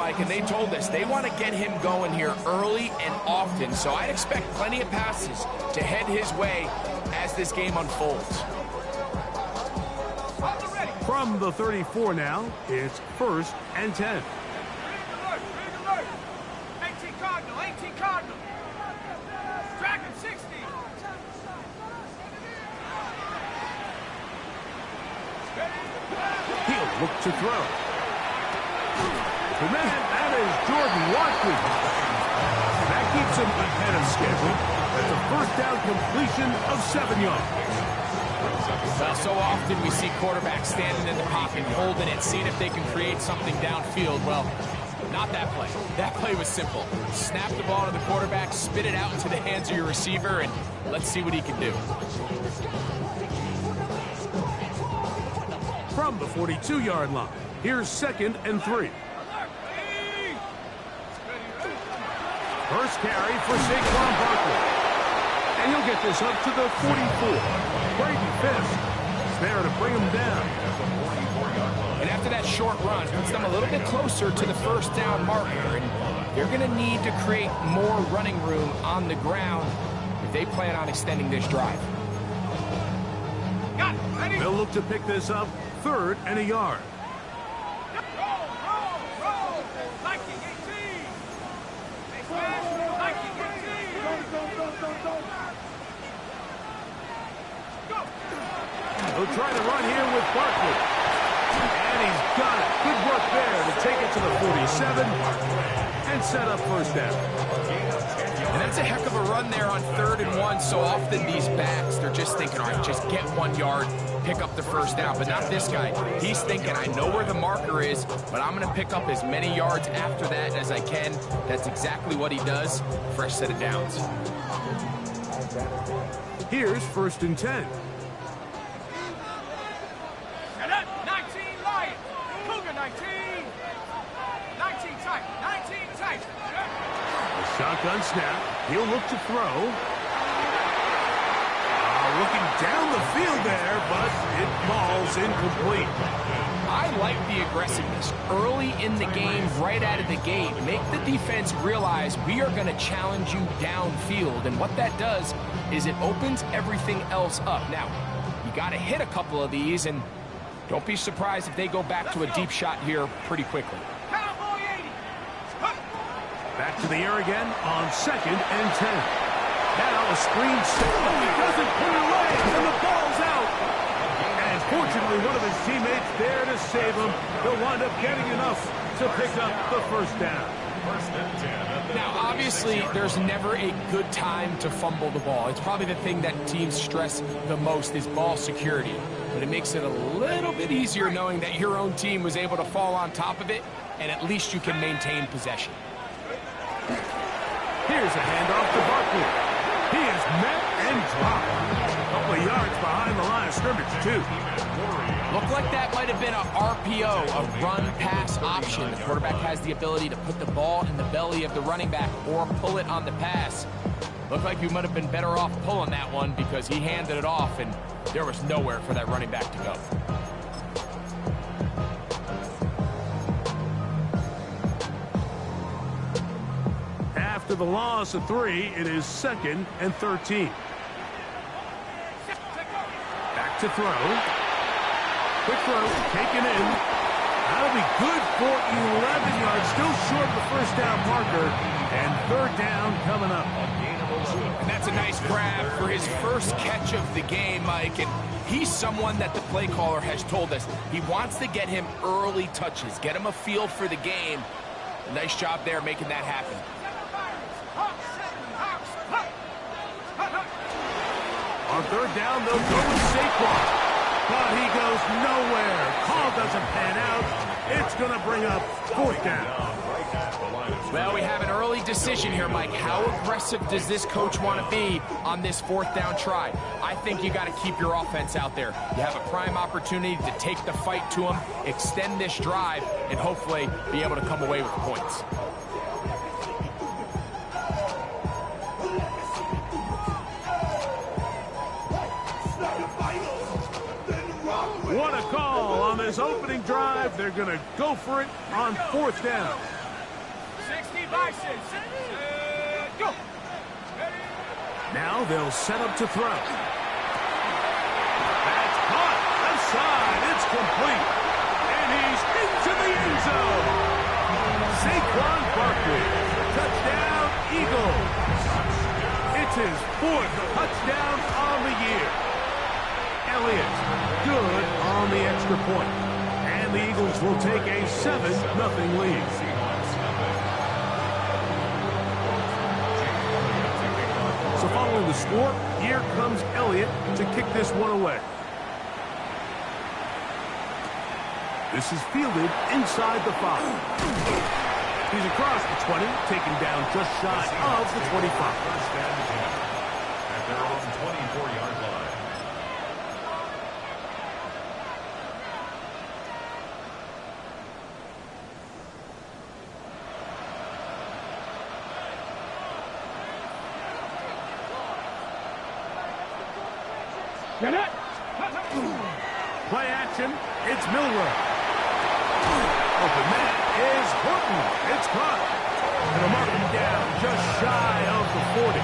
Mike, and they told us they want to get him going here early and often. So I'd expect plenty of passes to head his way as this game unfolds. From the 34 now, it's 1st and 10. 18 Cardinal, 18 Cardinal. Dragon 60. He'll look to throw. And that is Jordan Watson. That keeps him ahead of schedule. That's a 1st down completion of 7 yards. Well, so often we see quarterbacks standing in the pocket, holding it, seeing if they can create something downfield. Well, not that play. That play was simple. Snap the ball to the quarterback, spit it out into the hands of your receiver, and let's see what he can do. From the 42-yard line, here's 2nd and 3. First carry for Saquon Barkley. And he'll get this up to the 44. Braden Fisk is there to bring him down. And after that short run, puts them a little bit closer to the 1st down marker. And they're going to need to create more running room on the ground if they plan on extending this drive. Got it. Ready? They'll look to pick this up 3rd and a yard. Roll. Viking 18. They smash. Viking 18. Go. He'll try to run here with Barkley. And he's got it. Good work there to take it to the 47 and set up 1st down. And that's a heck of a run there on 3rd and 1. So often these backs, they're just thinking, all right, just get 1 yard, pick up the 1st down. But not this guy. He's thinking, I know where the marker is, but I'm going to pick up as many yards after that as I can. That's exactly what he does. Fresh set of downs. Here's 1st and 10. 19 Lions. Cougar 19. 19 tight. 19 tight. The shotgun snap. He'll look to throw. Looking down the field there, but it falls incomplete. I like the aggressiveness early in the game, right out of the gate. Make the defense realize we are going to challenge you downfield. And what that does is it opens everything else up. Now, you got to hit a couple of these, and don't be surprised if they go back to a deep shot here pretty quickly. Cowboy 80. Back to the air again on 2nd and 10. Now a screen set. He doesn't put it away, and the ball's out. And fortunately, one of his teammates there to save him. He'll wind up getting enough to pick up the 1st down. Now, obviously, there's never a good time to fumble the ball. It's probably the thing that teams stress the most is ball security. But it makes it a little bit easier knowing that your own team was able to fall on top of it, and at least you can maintain possession. Here's a handoff to Barkley. He is met and dropped. A couple of yards behind the line of scrimmage, too. Looked like that might have been a RPO, a run-pass option. The quarterback has the ability to put the ball in the belly of the running back or pull it on the pass. Looked like you might have been better off pulling that one because he handed it off, and there was nowhere for that running back to go. After the loss of 3, it is 2nd and 13. Back to throw. Quick throw, taken in. That'll be good for 11 yards. Still short of the 1st down marker. And 3rd down coming up. And that's a nice grab for his first catch of the game, Mike. And he's someone that the play caller has told us he wants to get him early touches, get him a feel for the game. Nice job there making that happen. On 3rd down, they'll go with Saquon. But he goes nowhere. Call doesn't pan out. It's going to bring up 4th down. Well, we have an early decision here, Mike. How aggressive does this coach want to be on this 4th down try? I think you got to keep your offense out there. You have a prime opportunity to take the fight to them, extend this drive, and hopefully be able to come away with points. What a call on this opening drive. They're going to go for it on 4th down. 60 Bisons. Go. Now they'll set up to throw. That's caught. Left side. It's complete. And he's into the end zone. Saquon Barkley. Touchdown, Eagles. It's his 4th touchdown on the year. Elliott, good on the extra point. And the Eagles will take a 7-0 lead. So following the score, here comes Elliott to kick this one away. This is fielded inside the 5. He's across the 20, taken down just shy of the 25. At their own 24-yard line. Play action, it's Milroe. Open man is Horton. It's caught. And a mark him down just shy of the 40.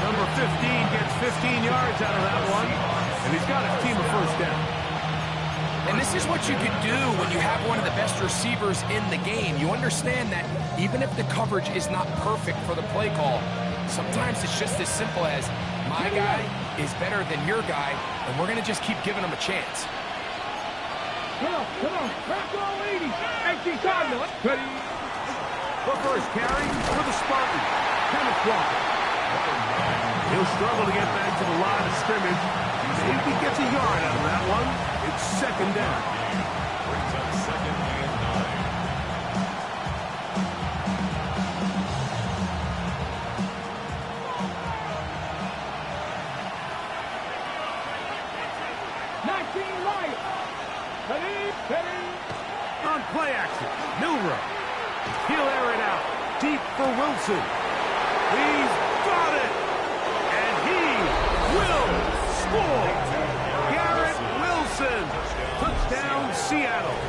Number 15 gets 15 yards out of that one. And he's got his team a first down. And this is what you can do when you have one of the best receivers in the game. You understand that even if the coverage is not perfect for the play call, sometimes it's just as simple as my guy is better than your guy, and we're going to just keep giving him a chance. Come on. Crack all 80. 18 time now. Ready. The first carry for the Spartans. Kenneth Walker. He'll struggle to get back to the line of scrimmage. See if he gets a yard out of that one. It's second down. Brings up 2nd and 19 Lions. Ready. On play action, Milroe. He'll air it out. Deep for Wilson. He's got it. And he will score. Garrett Wilson. Touchdown, Seattle.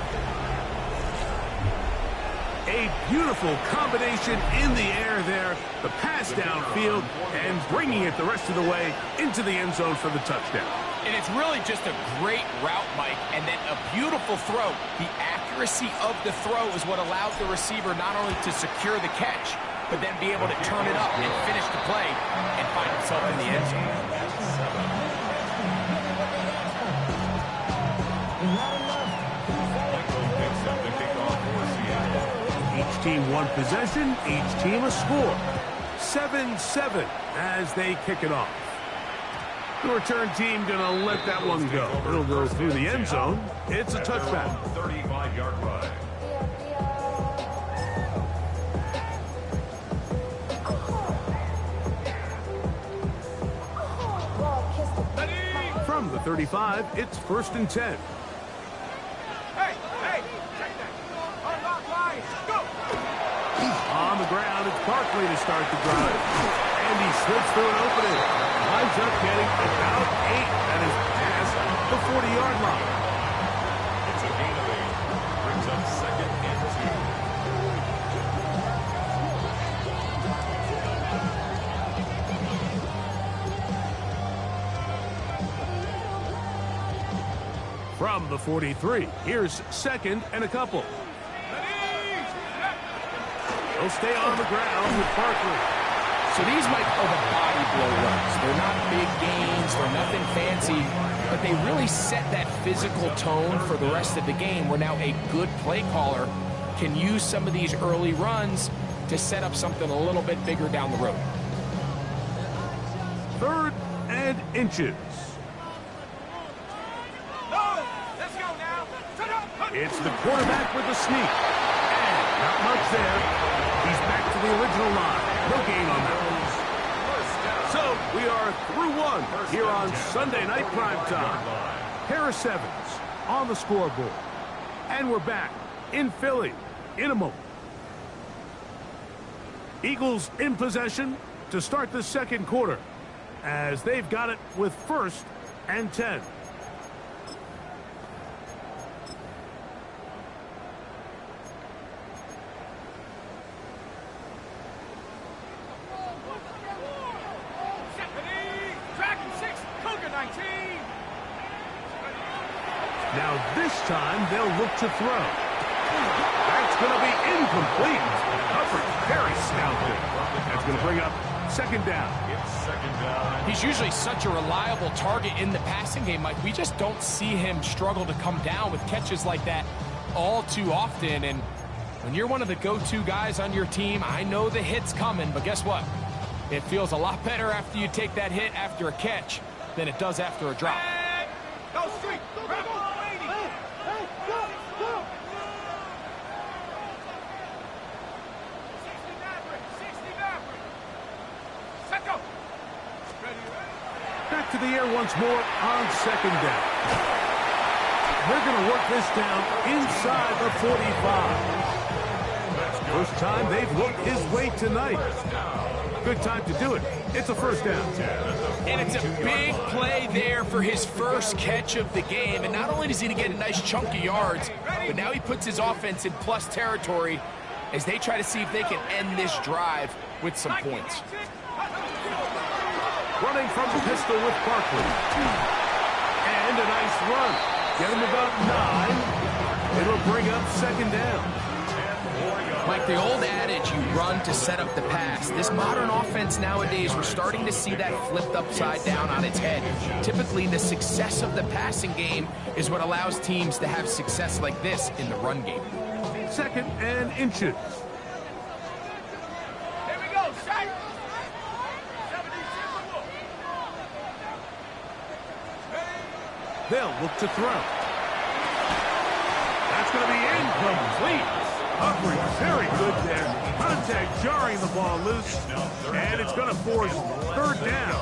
A beautiful combination in the air there. The pass downfield and bringing it the rest of the way into the end zone for the touchdown. And it's really just a great route, Mike, and then a beautiful throw. The accuracy of the throw is what allows the receiver not only to secure the catch, but then be able to turn it up and finish the play and find himself in the end zone. Each team one possession, each team a score. 7-7 as they kick it off. The return team gonna let that one go. It'll go through the end zone. It's a touchback. 35-yard line. From the 35, it's 1st and 10. Hey, check that. Unlock Lions. Go. On the ground, it's Barkley to start the drive. And he slips through an opening. Winds up getting about 8. That is past the 40-yard line. It's a gain of 8. Brings up 2nd and 2. From the 43, here's 2nd and a couple. He'll stay on the ground with Barkley. So these, Mike, are the body blow runs. They're not big gains, they're nothing fancy, but they really set that physical tone for the rest of the game where now a good play caller can use some of these early runs to set up something a little bit bigger down the road. 3rd and inches. Let's go now. It's the quarterback with the sneak. And not much there. He's back to the original line. No gain on that one. So we are through one here on Sunday Night Primetime. Harris Evans on the scoreboard. And we're back in Philly in a moment. Eagles in possession to start the second quarter as they've got it with 1st and 10. Now this time they'll look to throw. That's going to be incomplete. Coverage very sound. That's going to bring up second down. He's usually such a reliable target in the passing game, Mike. We just don't see him struggle to come down with catches like that all too often. And when you're one of the go-to guys on your team, I know the hit's coming, but guess what? It feels a lot better after you take that hit after a catch than it does after a drop. Go street. Grab ball, 80. Hey, go. 69. Set go. Back to the air once more on second down. They're going to work this down inside the 45. First time they've looked his way tonight. Good time to do it. It's a first down. And it's a big play there for his first catch of the game. And not only does he get a nice chunk of yards, but now he puts his offense in plus territory as they try to see if they can end this drive with some points. Running from the pistol with Barkley. And a nice run. Get him about 9. It'll bring up second down. Like the old adage, you run to set up the pass. This modern offense nowadays, we're starting to see that flipped upside down on its head. Typically, the success of the passing game is what allows teams to have success like this in the run game. Second and inches. Here we go, shot. 76. They'll look to throw. That's going to be incomplete. Coverage very good there. Contact jarring the ball loose. And it's going to force third down.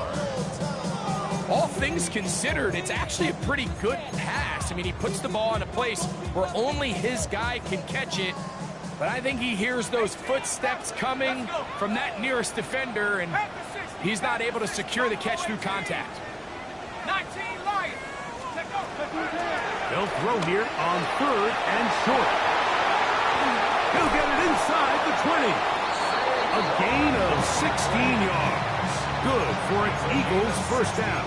All things considered, it's actually a pretty good pass. I mean, he puts the ball in a place where only his guy can catch it. But I think he hears those footsteps coming from that nearest defender, and he's not able to secure the catch through contact. 19 Lions. They'll throw here on third and short. He'll get it inside the 20. A gain of 16 yards. Good for an Eagles first down.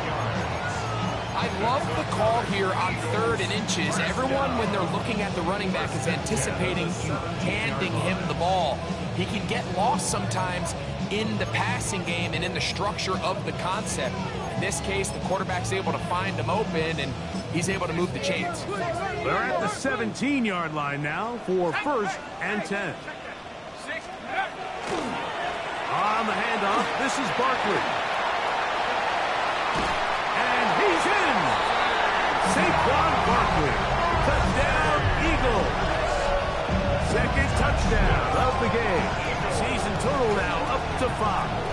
I love the call here on third and inches. Everyone, when they're looking at the running back, is anticipating you handing him the ball. He can get lost sometimes in the passing game and in the structure of the concept. In this case, the quarterback's able to find him open, and he's able to move the chains. They're at the 17-yard line now for first and 10. On the handoff, this is Barkley. And he's in! Saquon Barkley. Touchdown, Eagles. Second touchdown of the game. Season total now up to 5.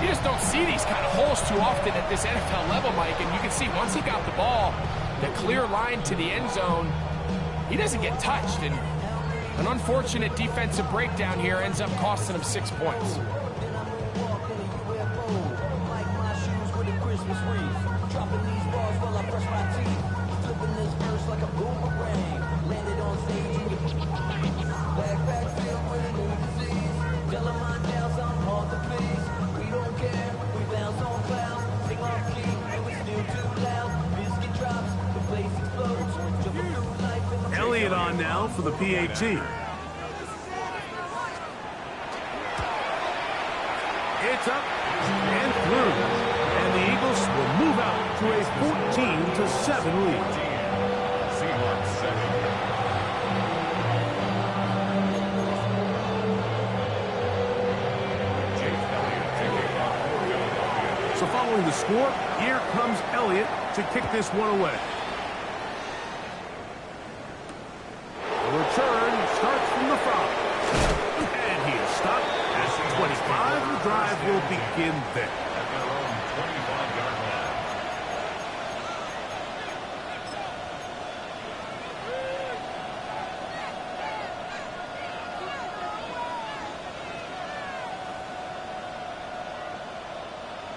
You just don't see these kind of holes too often at this NFL level, Mike. And you can see once he got the ball, the clear line to the end zone, he doesn't get touched. And an unfortunate defensive breakdown here ends up costing him 6 points. Elliott on now for the PAT. It's up and through. And the Eagles will move out to a 14-7 lead. Seahawks second. So following the score, here comes Elliott to kick this one away. The return starts from the 5. And he is stopped at the 25. The drive will begin there. At their own 25-yard line.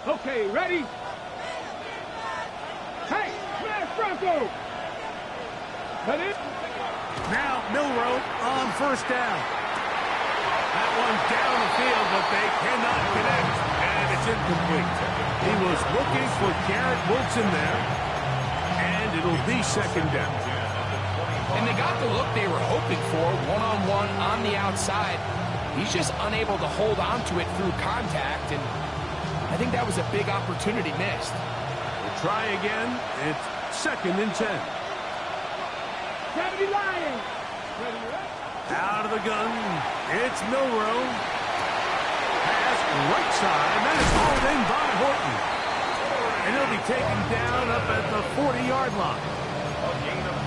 Okay, ready? Hey, smash Bronco! That it? Now Milroe on first down. That one's down the field, but they cannot connect, and it's incomplete. He was looking for Garrett Wilson there. it'll be second down. And they got the look they were hoping for, one-on-one on the outside. He's just unable to hold on to it through contact, and I think that was a big opportunity missed. We'll try again. It's second and 10. 70 Lions. Out of the gun. It's Milroe. Pass right side, and that is hauled in by Horton. And he'll be taken down up at the 40-yard line.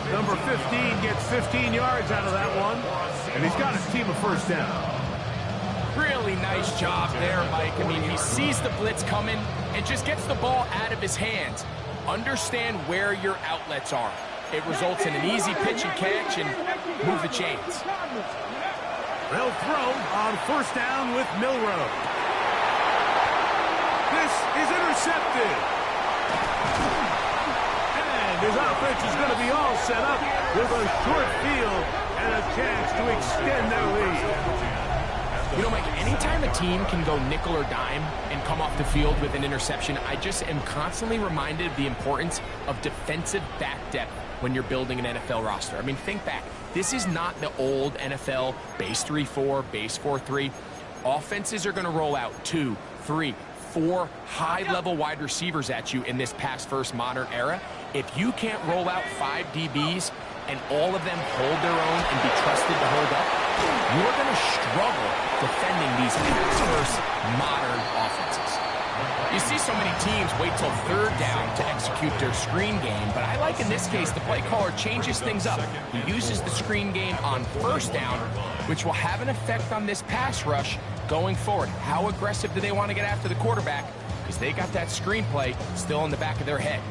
Number 15 gets 15 yards out of that one, and he's got his team a first down. Really nice job there, Mike. I mean, he sees the blitz coming and just gets the ball out of his hands. Understand where your outlets are. It results in an easy pitch and catch and move the chains. They'll throw on first down with Milroe. This is intercepted. And his offense is going to be all set up with a short field and a chance to extend their lead. You know, Mike, anytime a team can go nickel or dime and come off the field with an interception, I just am constantly reminded of the importance of defensive back depth when you're building an NFL roster. I mean, think back. This is not the old NFL base 3-4, base 4-3. Offenses are going to roll out 2, 3, 4 high-level wide receivers at you in this pass-first modern era. If you can't roll out 5 DBs and all of them hold their own and be trusted to hold up, you're going to struggle defending these pass-first modern offenses. You see so many teams wait till third down to execute their screen game, but I like in this case the play caller changes things up. He uses the screen game on first down, which will have an effect on this pass rush going forward. How aggressive do they want to get after the quarterback? Because they got that screen play still in the back of their head.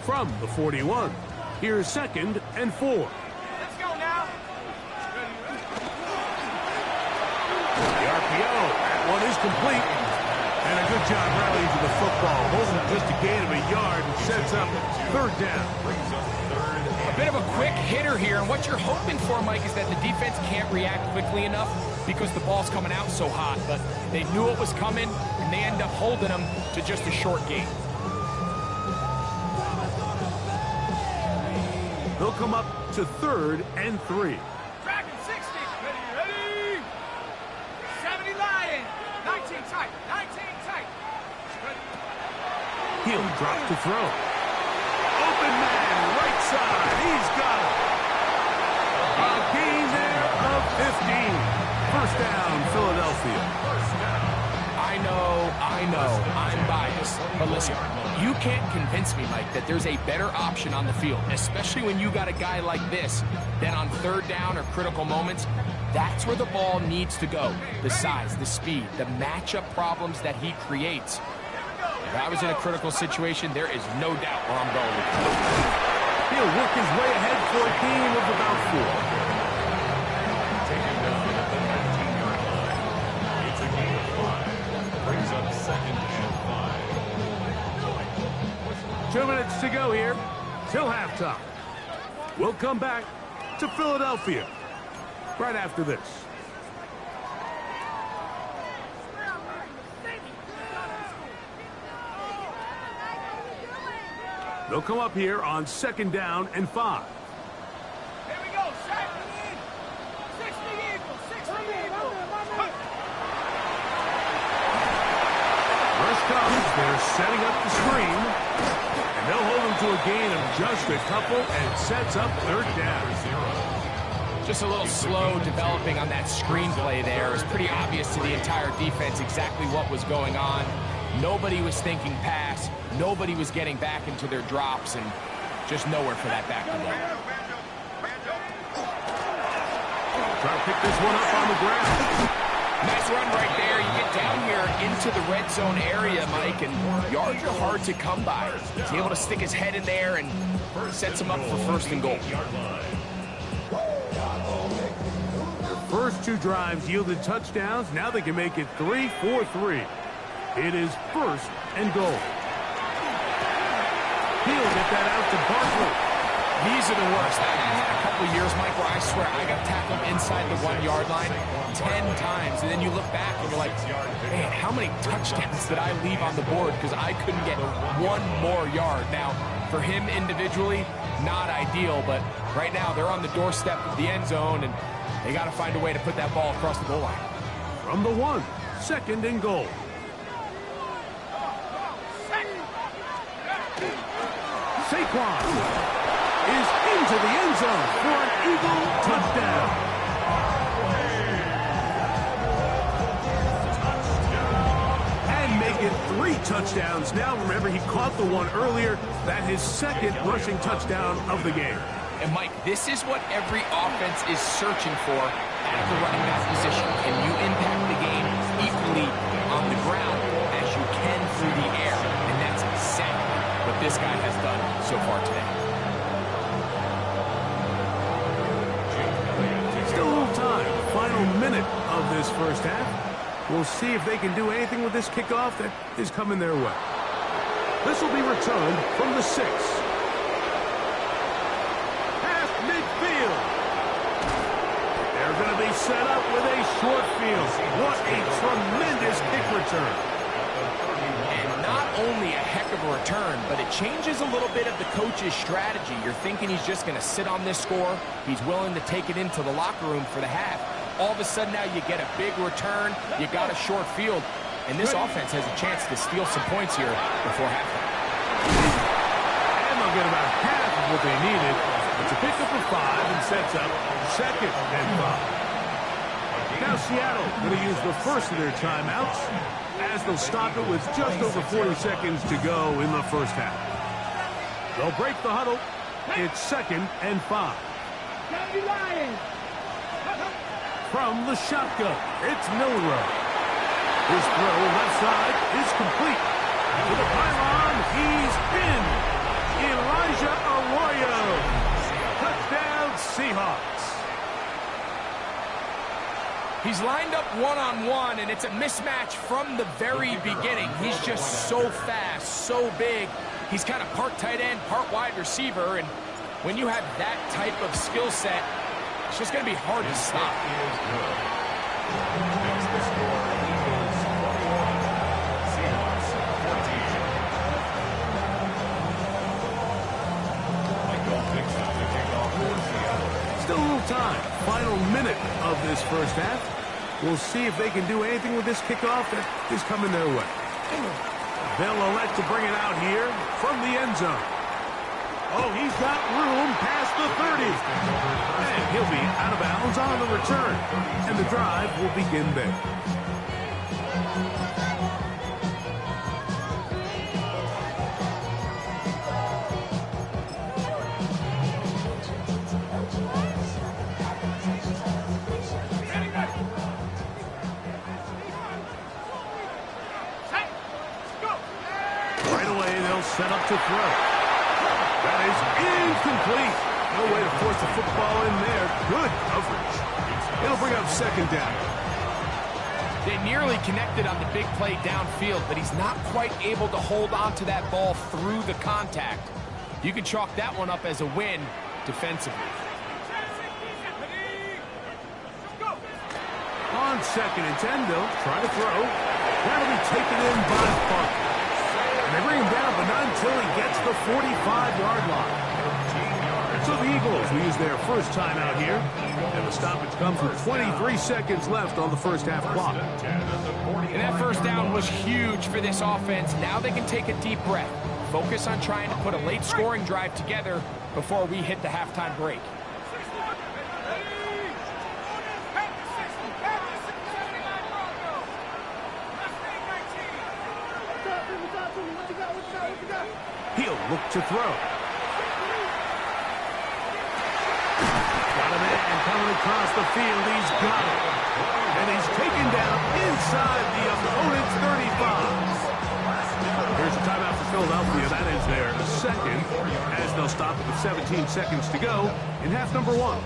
From the 41, here's second and 4. Let's go now. The RPO, that one is complete. And a good job rallying to the football. Holding just a gain of a yard and sets up third down. A bit of a quick hitter here, and what you're hoping for, Mike, is that the defense can't react quickly enough because the ball's coming out so hot. But they knew it was coming, and they end up holding them to just a short gain. They'll come up to third and 3. Dragon 60. Ready. 70 Lions. 19 tight. 19 tight. He'll drop to throw. Open man, right side. He's got it. A gain there of 15. First down, Philadelphia. I know, I'm biased. But listen, you can't convince me, Mike, that there's a better option on the field, especially when you got a guy like this, than on third down or critical moments. That's where the ball needs to go. The size, the speed, the matchup problems that he creates. If I was in a critical situation, there is no doubt where I'm going with it. He'll work his way ahead for a gain of about 4. Taken down at the 19-yard line. It's a gain of 5. Brings up second and 5. 2 minutes to go here till halftime. We'll come back to Philadelphia right after this. They'll come up here on second down and 5. Here we go. 60 Eagles. 60 Eagles. Rush comes. They're setting up the screen. And they'll hold them to a gain of just a couple and sets up third down. Just a little slow developing on that screenplay there. It was pretty obvious to the entire defense exactly what was going on. Nobody was thinking pass. Nobody was getting back into their drops, and just nowhere for that back to go. Try to pick this one up on the ground. Nice run right there. You get down here into the red zone area, Mike, and yards are hard to come by. He's able to stick his head in there and sets him up for first and goal. First 2 drives yielded touchdowns. Now they can make it 3-4-3. It is first and goal. He'll get that out to Barkley. These are the worst. I had a couple of years, Mike, where I swear I got tackled inside the 1-yard line 10 times. And then you look back and you're like, man, how many touchdowns did I leave on the board because I couldn't get one more yard? Now, For him individually, not ideal, but right now they're on the doorstep of the end zone, and they got to find a way to put that ball across the goal line. From the 1, 2nd and goal. Saquon is into the end zone for an Eagle touchdown. And make it 3 touchdowns now. Remember, he caught the one earlier. That his 2nd rushing touchdown of the game. And Mike, this is what every offense is searching for at the running back position. Can you impact the game equally on the ground as you can through the air? And that's exactly what this guy has done so far today. Still a little time. Final minute of this first half. We'll see if they can do anything with this kickoff that is coming their way. This will be returned from the 6. Half midfield. They're going to be set up with a short field. What a tremendous kick return. And not only a heck of a return, but it changes a little bit of the coach's strategy. You're thinking he's just going to sit on this score. He's willing to take it into the locker room for the half. All of a sudden now you get a big return. You got a short field. And this offense has a chance to steal some points here before halftime. And they'll get about half of what they needed. It's a pickup of 5 and sets up 2nd and 5. Now Seattle going to use the first of their timeouts as they'll stop it with just over 40 seconds to go in the first half. They'll break the huddle. It's 2nd and 5. From the shotgun, it's Milroe. His throw left side is complete. To the pylon, he's in. Elijah Arroyo. Touchdown, Seahawks. He's lined up one-on-one, and it's a mismatch from the very beginning. He's just so fast, so big. He's kind of part tight end, part wide receiver, and when you have that type of skill set, it's just going to be hard to stop. Still a little time. Final minute of this first half. We'll see if they can do anything with this kickoff that is coming their way. They'll elect to bring it out here from the end zone. Oh, he's got room past the 30. And he'll be out of bounds on the return. And the drive will begin there. Right away, they'll set up to throw. That is incomplete. No way to force the football in there. Good coverage. It'll bring up 2nd down. They nearly connected on the big play downfield, but he's not quite able to hold on to that ball through the contact. You can chalk that one up as a win defensively. On 2nd and 10, they'll try to throw. That'll be taken in by Parker. And they bring him down, but not until he gets the 45-yard line. So the Eagles will use their first timeout here. And the stoppage comes with 23 seconds left on the first half clock. And that first down was huge for this offense. Now they can take a deep breath. Focus on trying to put a late scoring drive together before we hit the halftime break. He'll look to throw. Got a man coming across the field. He's got it. And he's taken down inside the opponent's 35. Here's a timeout for Philadelphia. That is their 2nd, as they'll stop it with 17 seconds to go in half number 1.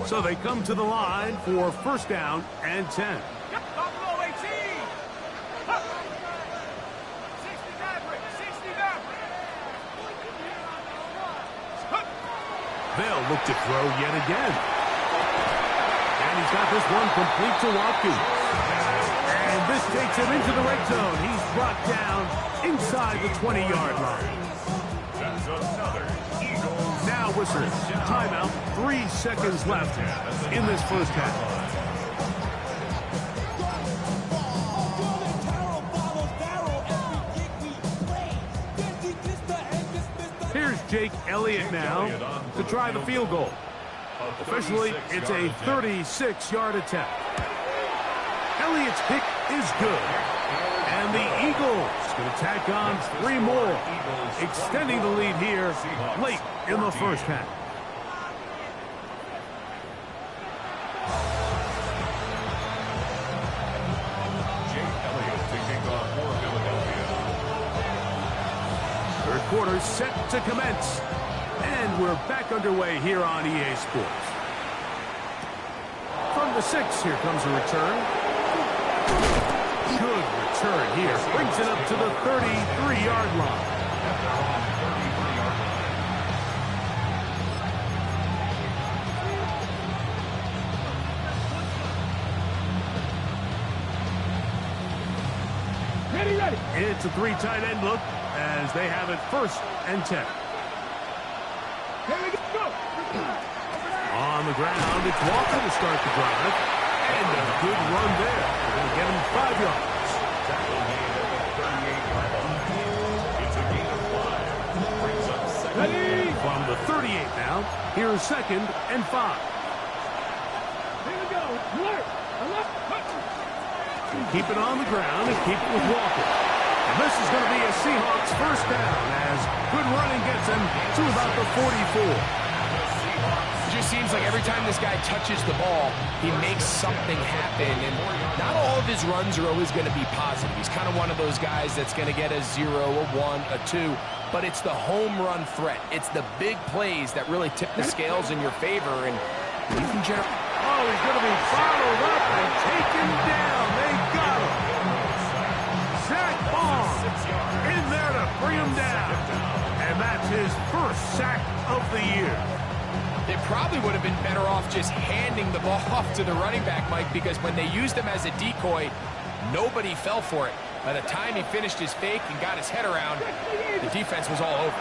So they come to the line for first down and 10. They'll look to throw yet again. he's got this one complete to Watkins. And this takes him into the red zone. He's brought down inside the 20-yard line. That's another Eagles. Now whistle. Timeout. 3 seconds left in this first half. Here's Jake Elliott now to try the field goal. Officially, it's a 36-yard attempt. Elliott's kick is good. And the Eagles going to tack on 3 more, extending the lead here late in the first half. Jake Elliott taking off for Philadelphia. Third quarter set to commence. And we're back underway here on EA Sports. From the 6, here comes a return. Good return here. Brings it up to the 33-yard line. Ready. It's a 3 tight end look as they have it 1st and 10. Here we go. On the ground, it's Walker to start the drive. And a good run there. They're going to get him 5 yards. Tackle made at the 38-yard line. It's a gain of 5. Brings up second. Ready. From the 38 now, here's 2nd and 5. Here we go. Left. Keep it on the ground and keep it with Walker. And this is going to be a Seahawks 1st down as good running gets him to about the 44. It just seems like every time this guy touches the ball, he makes something happen. And not all of his runs are always going to be positive. He's kind of one of those guys that's going to get a 0, a 1, a 2. But it's the home run threat. It's the big plays that really tip the scales in your favor. And you can generate. Oh, he's going to be followed up and taken down. They got him. Zach Baum in there to bring him down. And that's his 1st sack of the year. They probably would have been better off just handing the ball off to the running back, Mike, because when they used him as a decoy, nobody fell for it. By the time he finished his fake and got his head around, the defense was all over.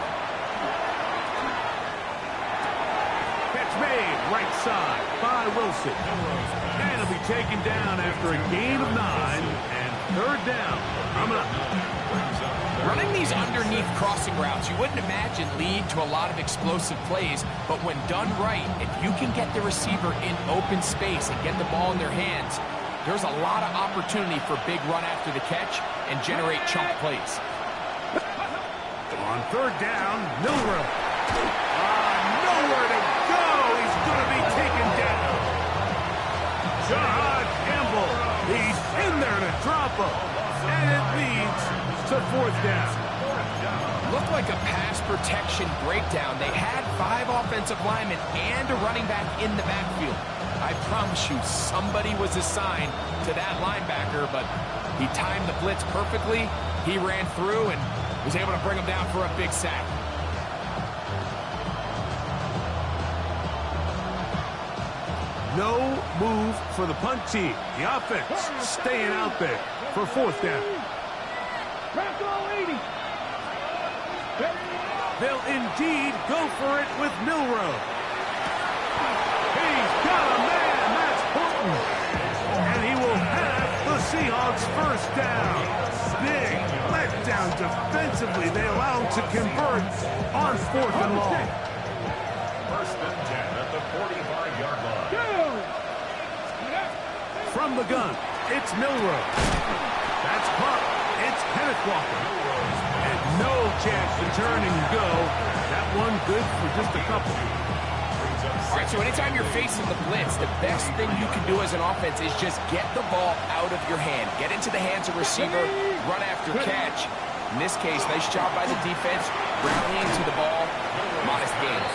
Catch made, right side by Wilson. And he'll be taken down after a gain of 9 and 3rd down. Running these underneath crossing routes, you wouldn't imagine lead to a lot of explosive plays, but when done right, if you can get the receiver in open space and get the ball in their hands, there's a lot of opportunity for big run after the catch and generate chunk plays. On 3rd down, Milroe. Nowhere to go. He's going to be taken down. Jahad Campbell. He's in there to drop him. And it leads to 4th down. Looked like a pass protection breakdown. They had 5 offensive linemen and a running back in the backfield. I promise you, somebody was assigned to that linebacker, but he timed the blitz perfectly. He ran through and was able to bring him down for a big sack. No move for the punt team. The offense staying out there for 4th down. They'll indeed go for it with Milroe. He's got a man. That's Horton. And he will have the Seahawks 1st down. Big letdown defensively. They allow him to convert on 4th and long. 1st and 10 at the 45-yard line. From the gun, it's Milroe. That's caught. It's Kenneth Walker. And no chance to turn and go. That one good for just a couple. All right, so anytime you're facing the blitz, the best thing you can do as an offense is just get the ball out of your hand. Get into the hands of receiver, run after catch. In this case, nice job by the defense, rallying to the ball, modest gains.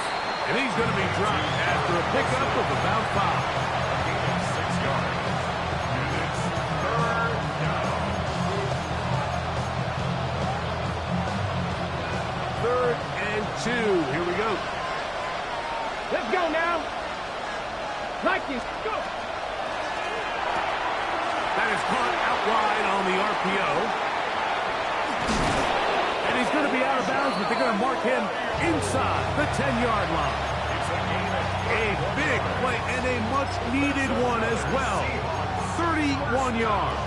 And he's going to be dropped after a pickup of about 5. 6 yards. It's 3rd down. 3rd and 2. Here we go. Let's go now. Like this. Go. mark him inside the 10-yard line. A big play and a much-needed one as well. 31 yards.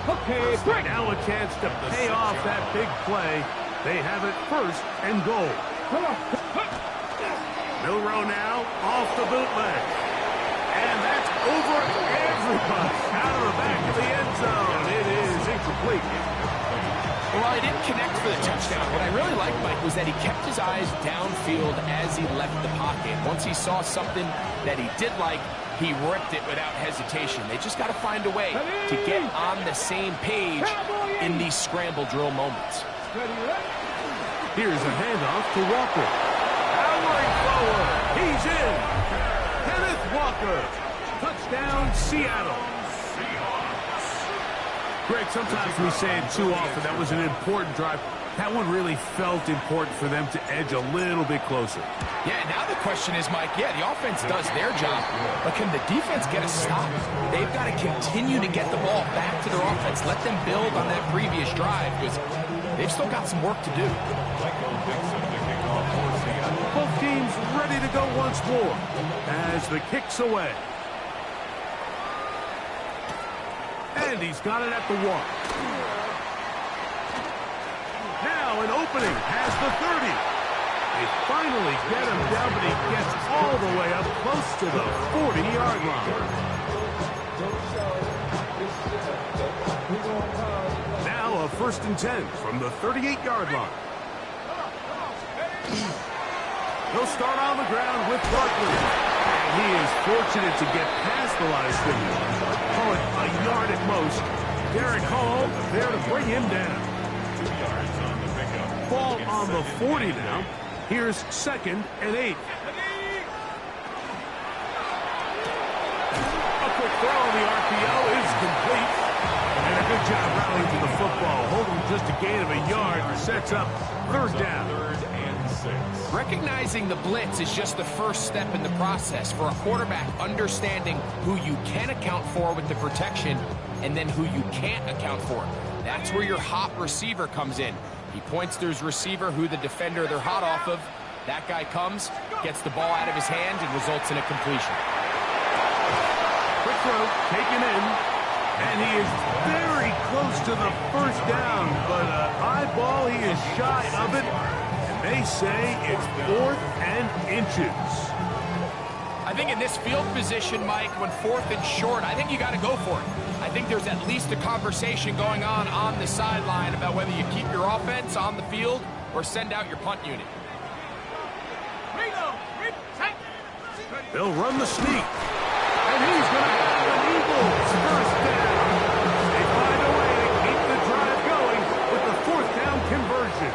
Okay, break. Now a chance to pay off that big play. They have it first and goal. Come on. Milroe now off the bootleg. And that's over everybody. Out of the back of the end zone. It is incomplete. Well, he didn't connect for the touchdown. What I really liked, Mike, was that he kept his eyes downfield as he left the pocket. Once he saw something that he did like, he ripped it without hesitation. They just got to find a way to get on the same page in these scramble drill moments. Here's a handoff to Walker. Powering forward. He's in. Kenneth Walker. Touchdown, Seattle. Greg, sometimes we say it too often. That was an important drive. That one really felt important for them to edge a little bit closer. Yeah, now the question is, Mike, the offense does their job, but can the defense get a stop? They've got to continue to get the ball back to their offense. Let them build on that previous drive, because they've still got some work to do. Both teams ready to go once more as the kick's away. And he's got it at the 1. Now an opening has the 30. They finally get him down, but he gets all the way up close to the 40-yard line. Now a 1st and 10 from the 38-yard line. He'll start on the ground with Barkley. And he is fortunate to get past the line of scrimmage. Call it a yard at most. Derek Hall there to bring him down. 2 yards on the pickup. Ball on the 40 now. Here's 2nd and 8. A quick throw on the RPO is complete. And a good job rallying to the football. Holding just a gain of a yard sets up 3rd down. 3rd and 6. Recognizing the blitz is just the first step in the process for a quarterback understanding who you can account for with the protection and then who you can't account for. That's where your hot receiver comes in. He points to his receiver, who the defender they're hot off of. That guy comes, gets the ball out of his hand, and results in a completion. Quick throw, taken in, and he is very close to the 1st down, but high ball, he is shy of it. They say it's 4th and inches. I think in this field position, Mike, when 4th and short, I think you got to go for it. I think there's at least a conversation going on the sideline about whether you keep your offense on the field or send out your punt unit. They'll run the sneak, and he's going to have an Eagles 1st down. They find a way to keep the drive going with the 4th down conversion.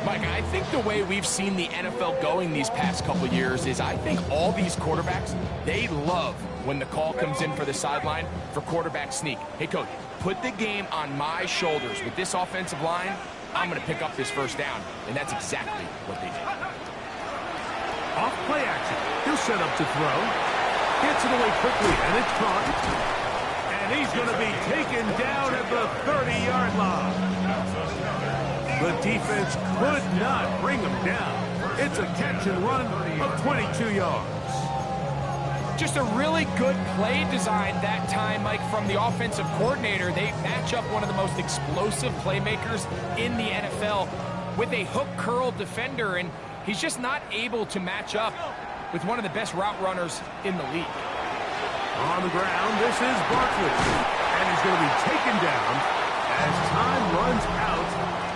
Mike, I think the way we've seen the NFL going these past couple of years is I think all these quarterbacks, they love when the call comes in for the sideline for quarterback sneak. Hey, coach, put the game on my shoulders. With this offensive line, I'm going to pick up this 1st down. And that's exactly what they did. Off play action. He'll set up to throw. Gets it away quickly, and it's caught. And he's going to be taken down at the 30-yard line. The defense could not bring him down. It's a catch and run of 22 yards. Just a really good play design that time, Mike, from the offensive coordinator. They match up one of the most explosive playmakers in the NFL with a hook curl defender, and he's just not able to match up with one of the best route runners in the league. On the ground, this is Barkley. And he's going to be taken down as time runs out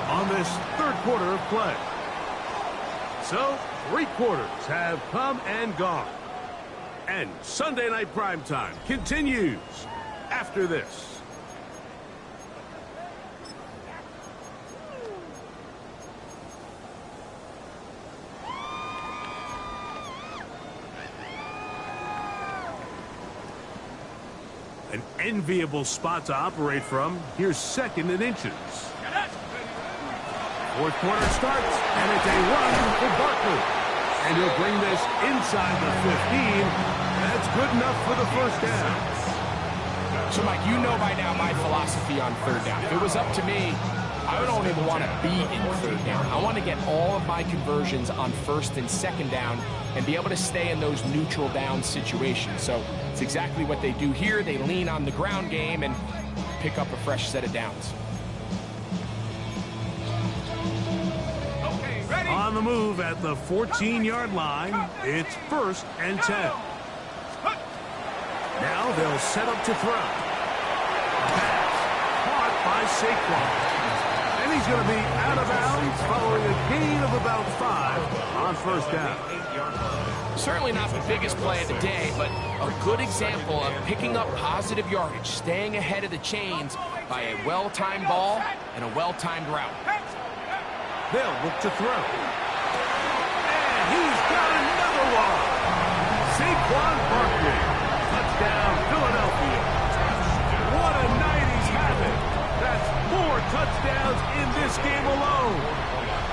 on this 3rd quarter of play. So, 3 quarters have come and gone. And Sunday Night Primetime continues after this. An enviable spot to operate from. Here's 2nd and inches. 4th quarter starts, and it's a run for Barkley. And he'll bring this inside the 15. That's good enough for the 1st down. So, Mike, you know by now my philosophy on 3rd down. If it was up to me, I don't even want to be in third down. I want to get all of my conversions on first and second down and be able to stay in those neutral down situations. So it's exactly what they do here. They lean on the ground game and pick up a fresh set of downs. Okay, ready? On the move at the 14-yard line, it's 1st and 10. Now they'll set up to throw. Pass caught by Saquon. And he's going to be out of bounds following a gain of about 5 on 1st down. Certainly not the biggest play of the day, but a good example of picking up positive yardage, staying ahead of the chains by a well-timed ball and a well-timed route. They'll look to throw. And he's got another one. Saquon Barkley. Touchdown, Philadelphia. What a night he's having. That's 4 touchdowns in this game alone.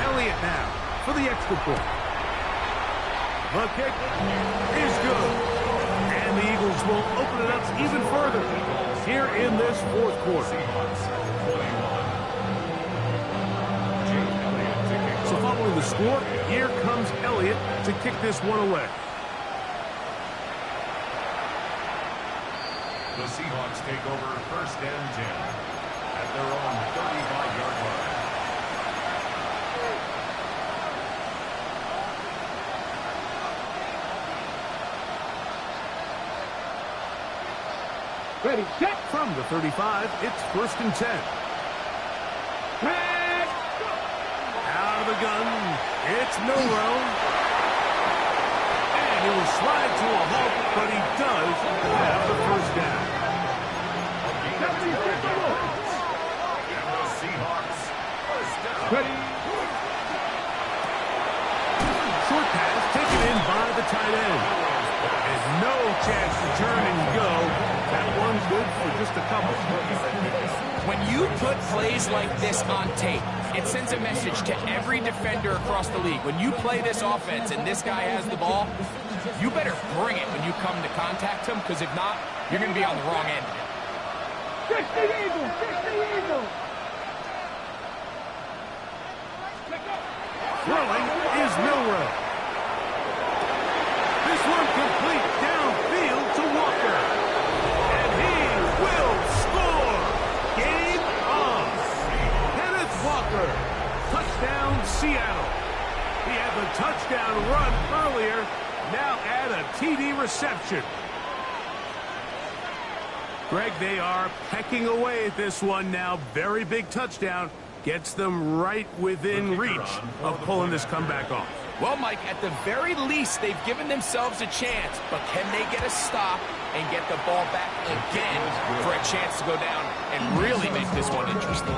Elliott now for the extra point. The kick is good. And the Eagles will open it up even further here in this 4th quarter. So following the score, here comes Elliott to kick this one away. The Seahawks take over 1st and 10 at their own 35-yard line. Ready, set. From the 35, it's 1st and 10. Pass. Out of the gun, it's Milroe. And he will slide to a halt, but he does have the 1st down. And the Seahawks 1st down. Ready. Short pass taken in by the tight end. And no chance to turn and go. That one's good for just a couple. When you put plays like this on tape, it sends a message to every defender across the league. When you play this offense and this guy has the ball, you better bring it when you come to contact him, because if not, you're going to be on the wrong end. 60 Eagles, 60 Eagles. Throwing is Milroe. This one complete downfield to Walker. And he will score. Game on. Kenneth Walker. Touchdown, Seattle. He had the touchdown run earlier. Now add a TD reception. Greg, they are pecking away at this one now. Very big touchdown. Gets them right within reach of pulling this comeback off. Well, Mike, at the very least, they've given themselves a chance, but can they get a stop and get the ball back again for a chance to go down and really make this one interesting?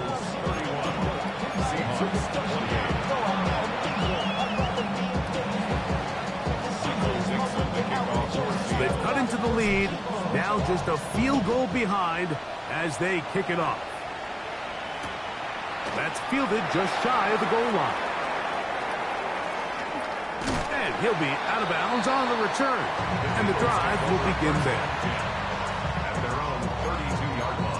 They've cut into the lead. Now just a field goal behind as they kick it off. That's fielded just shy of the goal line. And he'll be out of bounds on the return. And the drive will begin there. At their own 32-yard line.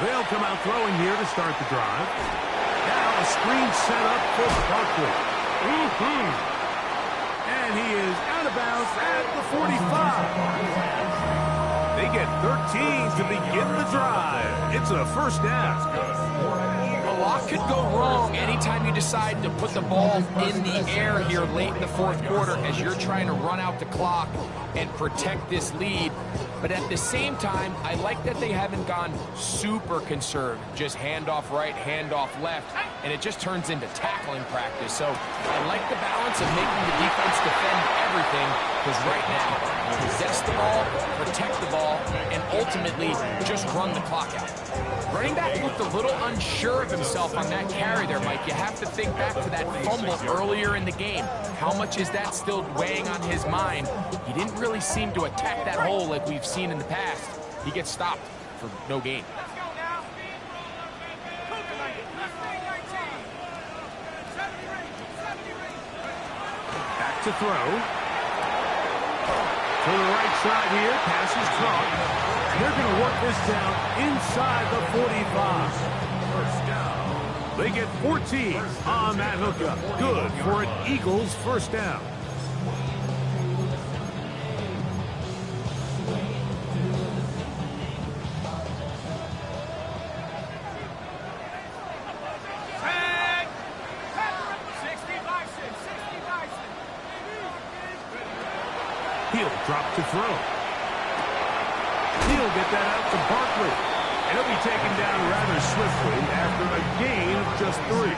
They'll come out throwing here to start the drive. Now a screen set up for Barkley. And he is out of bounds at the 45. They get 13 to begin the drive. It's a 1st down. A lot could go wrong anytime you decide to put the ball in the air here late in the 4th quarter as you're trying to run out the clock and protect this lead. But at the same time, I like that they haven't gone super conservative. Just handoff right, handoff left, and it just turns into tackling practice. So I like the balance of making the defense defend everything, because right now possess the ball, protect the ball, and ultimately just run the clock out. Running back looked a little unsure of himself on that carry there, Mike. You have to think back to that fumble earlier in the game. How much is that still weighing on his mind? He didn't really seem to attack that hole like we've seen in the past. He gets stopped for no gain. Back to throw. To the right side here, pass is caught. They're going to work this down inside the 45. First down. They get 14 on that hookup. Good for an Eagles first down. He'll drop to throw. He'll get that out to Barkley. And he'll be taken down rather swiftly after a gain of just 3.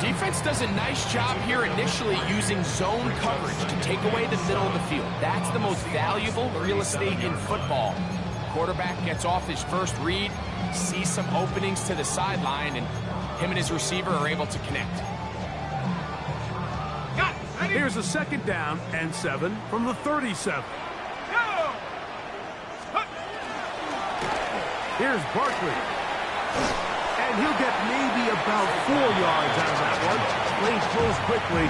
Defense does a nice job here initially using zone coverage to take away the middle of the field. That's the most valuable real estate in football. Quarterback gets off his first read, sees some openings to the sideline, and him and his receiver are able to connect. Here's a second down and 7 from the 37. Here's Barkley. And he'll get maybe about 4 yards out of that one. Lanes close quickly.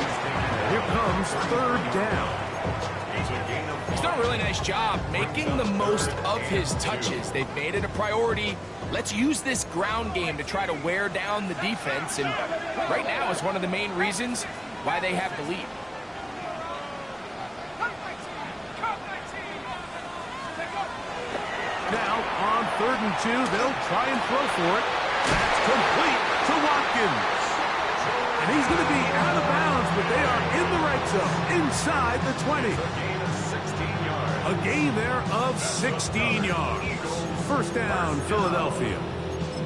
Here comes third down. He's done a really nice job making the most of his touches. They've made it a priority. Let's use this ground game to try to wear down the defense. And right now it's one of the main reasons why they have the lead. Now, on 3rd and 2, they'll try and throw for it. That's complete to Watkins. And he's going to be out of bounds, but they are in the right zone, inside the 20. A gain there of 16 yards. First down, Philadelphia.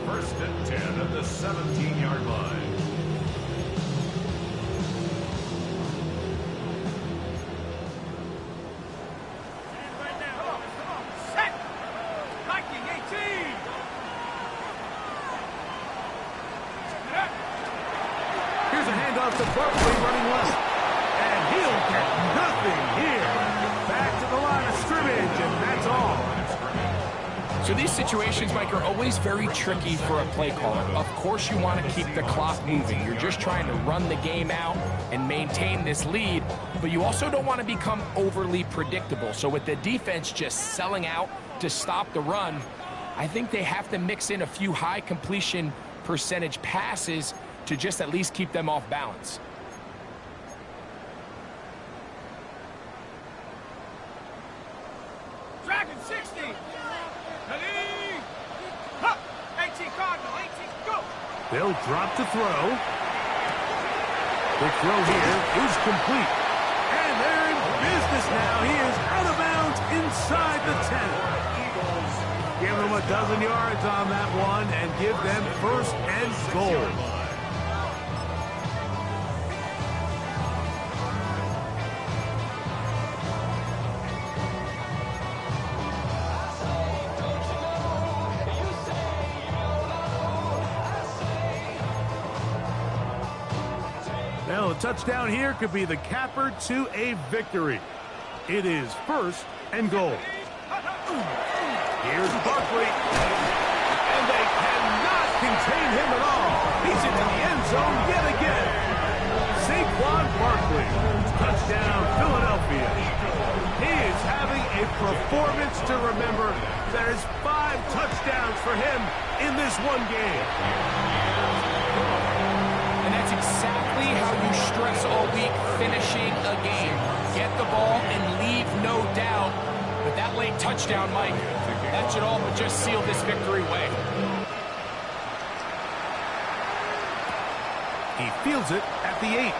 First and 10 at the 17-yard line. To Barkley running left. And he'll get nothing here. Back to the line of scrimmage, and that's all. So these situations, Mike, are always very tricky for a play caller. Of course you want to keep the clock moving. You're just trying to run the game out and maintain this lead, but you also don't want to become overly predictable. So with the defense just selling out to stop the run, I think they have to mix in a few high completion percentage passes to just at least keep them off balance. Dragon 60. Ready? Huh. 18 Cardinal. 18. Go. They'll drop to throw. The throw here is complete. And they're in business now. He is out of bounds inside the 10. Eagles give them a dozen yards on that one and give them first and goal. Now, a touchdown here could be the capper to a victory. It is first and goal. Here's Barkley. And they cannot contain him at all. He's into the end zone yet again. Saquon Barkley. Touchdown, Philadelphia. He is having a performance to remember. There's 5 touchdowns for him in this one game. And that's exactly how you stress all week finishing a game. Get the ball and leave no doubt. But that late touchdown, Mike, that should all but just seal this victory away. He fields it at the 8.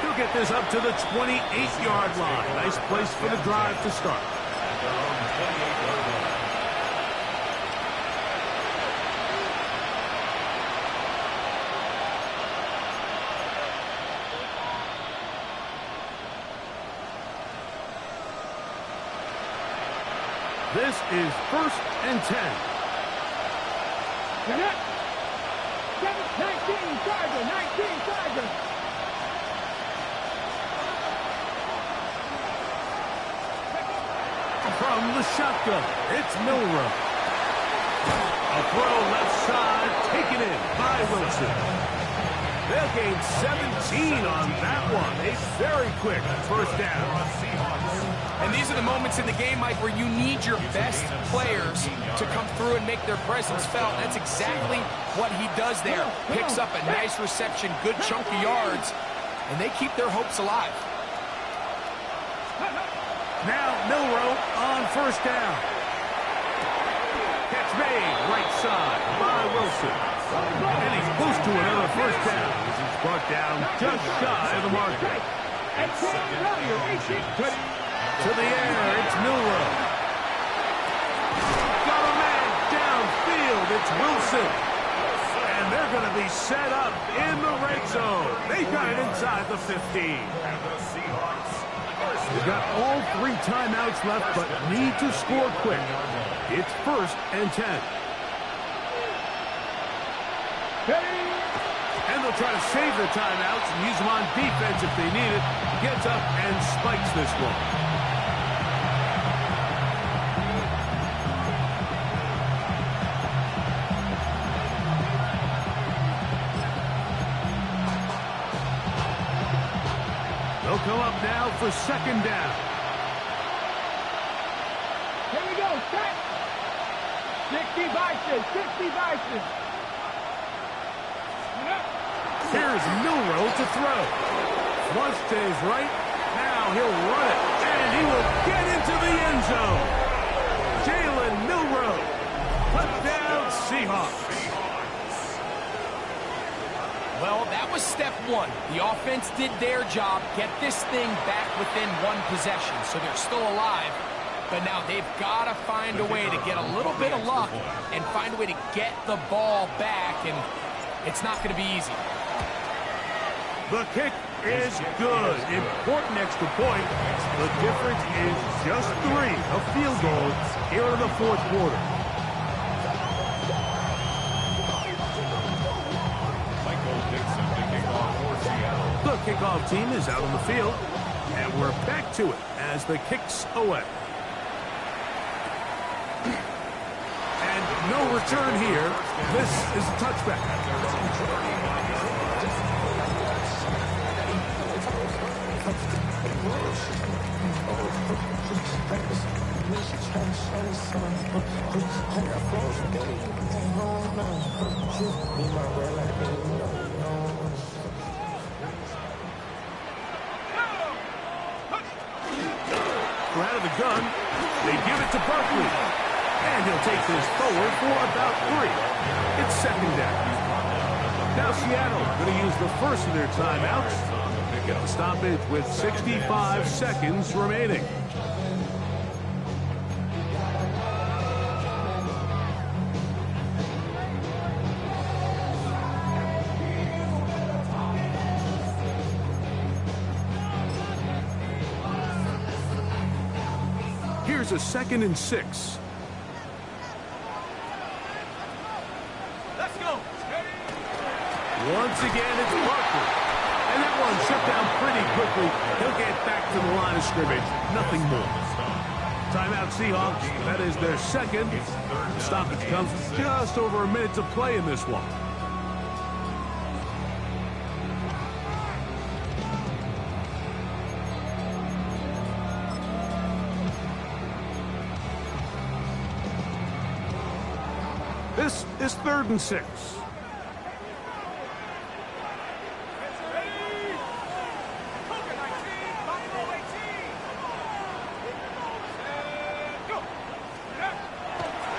He'll get this up to the 28-yard line. Nice place for the drive to start. This is 1st and 10. Get it. 19 Charger, 19 Charger. From the shotgun, it's Milroe. A throw left side, taken in by Wilson. They'll gain 17 on that one. A very quick first down. And these are the moments in the game, Mike, where you need your best players to come through and make their presence felt. That's exactly what he does there. Picks up a nice reception, good chunk of yards, and they keep their hopes alive. Now Milroe on first down. Catch made, right side by Wilson. And he's close to another first down. He's brought down just shy of the marker. To the air, it's Milroe. Got a man downfield, it's Wilson. And they're going to be set up in the red zone. They got it inside the 15. They've got all 3 timeouts left, but need to score quick. It's 1st and 10. And they'll try to save their timeouts and use them on defense if they need it. Gets up and spikes this one. They'll come up now for 2nd down. Here we go, set. 60 Bison, 60 Bison. Here's Milroe to throw. Flush to his right. Now he'll run it. And he will get into the end zone. Jalen Milroe. Touchdown Seahawks. Well, that was step 1. The offense did their job, get this thing back within 1 possession, so they're still alive. But now they've got to find a way to get a little bit of luck and find a way to get the ball back, and it's not going to be easy. The kick is good. Important extra point. The difference is just 3. A field goal here in the 4th quarter. The kickoff team is out on the field, and we're back to it as the kick's away. And no return here. This is a touchback. Out of the gun, they give it to Barkley. And he'll take this forward for about 3. It's 2nd down. Now Seattle going to use the first of their timeouts. Get the stoppage with 65 seconds remaining. Here's a 2nd and 6. Let's go. Once again, it's Barkley. And that one shut down pretty quickly. He'll get back to the line of scrimmage. Nothing more. Timeout Seahawks. That is their 2nd. The stoppage comes just over a minute to play in this one. This is 3rd and 6.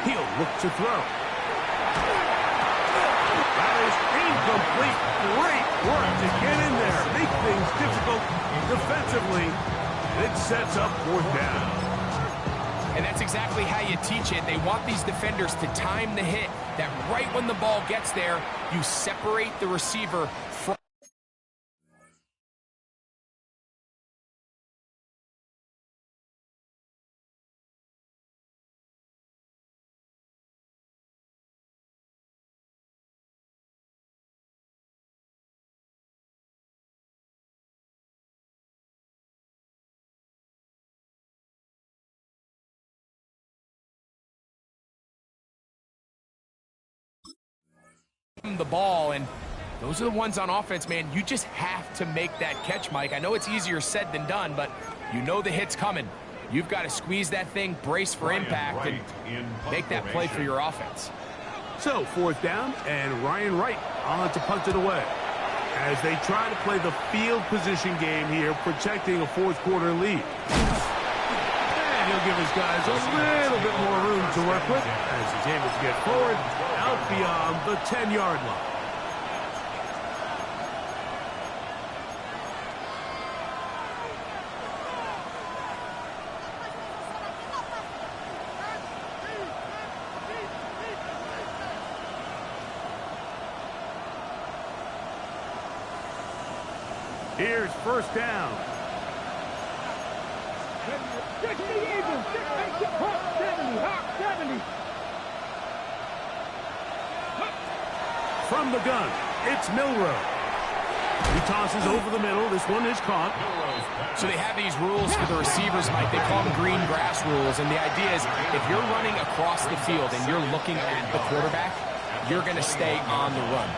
He'll look to throw. That is incomplete. Great work to get in there. Make things difficult defensively. It sets up 4th down. And that's exactly how you teach it. They want these defenders to time the hit, that right when the ball gets there, you separate the receiver from the ball, and those are the ones on offense, man. You just have to make that catch, Mike. I know it's easier said than done, but you know the hit's coming. You've got to squeeze that thing, brace for impact, and make that play for your offense. So, 4th down, and Ryan Wright on to punt it away. As they try to play the field position game here, protecting a 4th quarter lead. And he'll give his guys a little bit more room to work with as he's able to get forward out beyond the 10-yard line. Here's 1st down. Check the Eagles. Hawk 70. Hawk 70. From the gun, it's Milroe. He tosses over the middle. This one is caught. So they have these rules for the receivers, Mike. They call them green grass rules. And the idea is if you're running across the field and you're looking at the quarterback, you're going to stay on the run.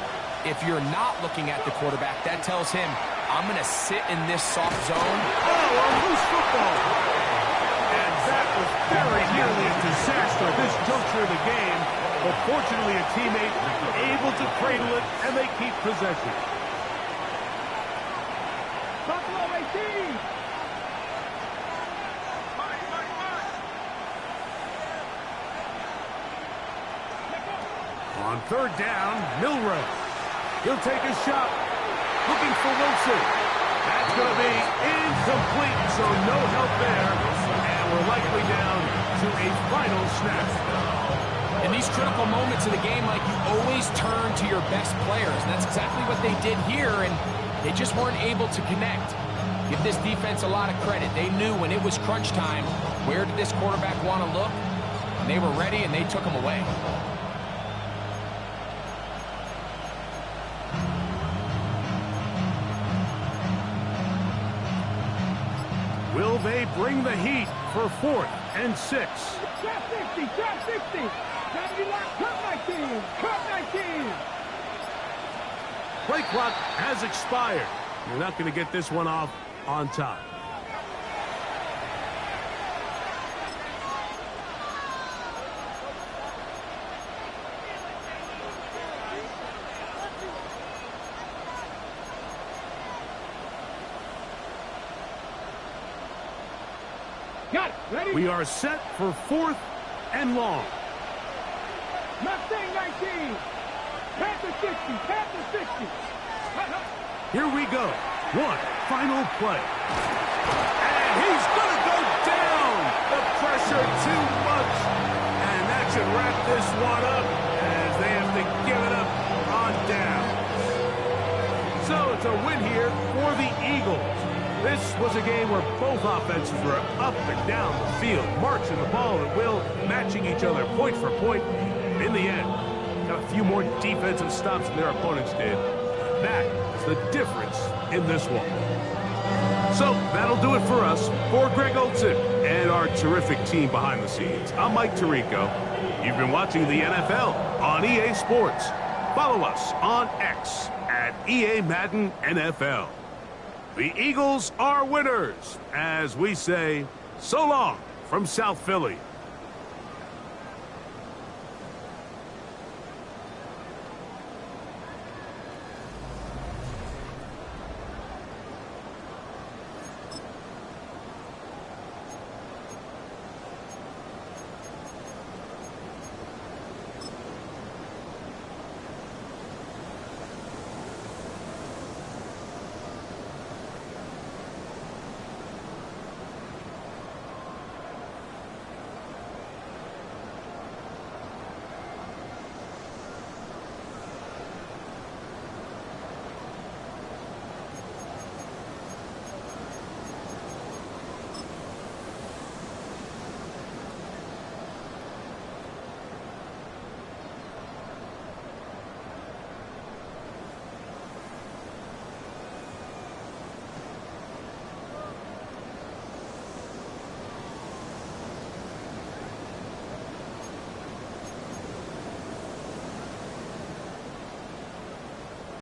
If you're not looking at the quarterback, that tells him, I'm going to sit in this soft zone. Oh, a loose football. And that was very nearly a disaster at this juncture of the game. But fortunately, a teammate able to cradle it, and they keep possession. Buffalo 18. On 3rd down, Milroe. He'll take a shot. Looking for Wilson. That's going to be incomplete, so no help there. And we're likely down to a final snap. In these critical moments of the game, like, you always turn to your best players. And that's exactly what they did here, and they just weren't able to connect. Give this defense a lot of credit. They knew when it was crunch time, where did this quarterback want to look? And they were ready, and they took him away. Will they bring the heat for 4th and 6? Trap 60. Trap 60. Gotta be locked. Cut 19. Cut 19. Play clock has expired. We're not going to get this one off on time. Got it. Ready? We are set for 4th and long. Mustang 19. Panther 60. Panther 60. Here we go. One final play. And he's going to go down. The pressure too much. And that should wrap this one up as they have to give it up on down. So it's a win here for the Eagles. This was a game where both offenses were up and down the field, marching the ball at will, matching each other point for point. In the end, got a few more defensive stops than their opponents did. That is the difference in this one. So that'll do it for us. For Greg Olsen and our terrific team behind the scenes, I'm Mike Tirico. You've been watching the NFL on EA Sports. Follow us on X at EA Madden NFL. The Eagles are winners, as we say, so long from South Philly.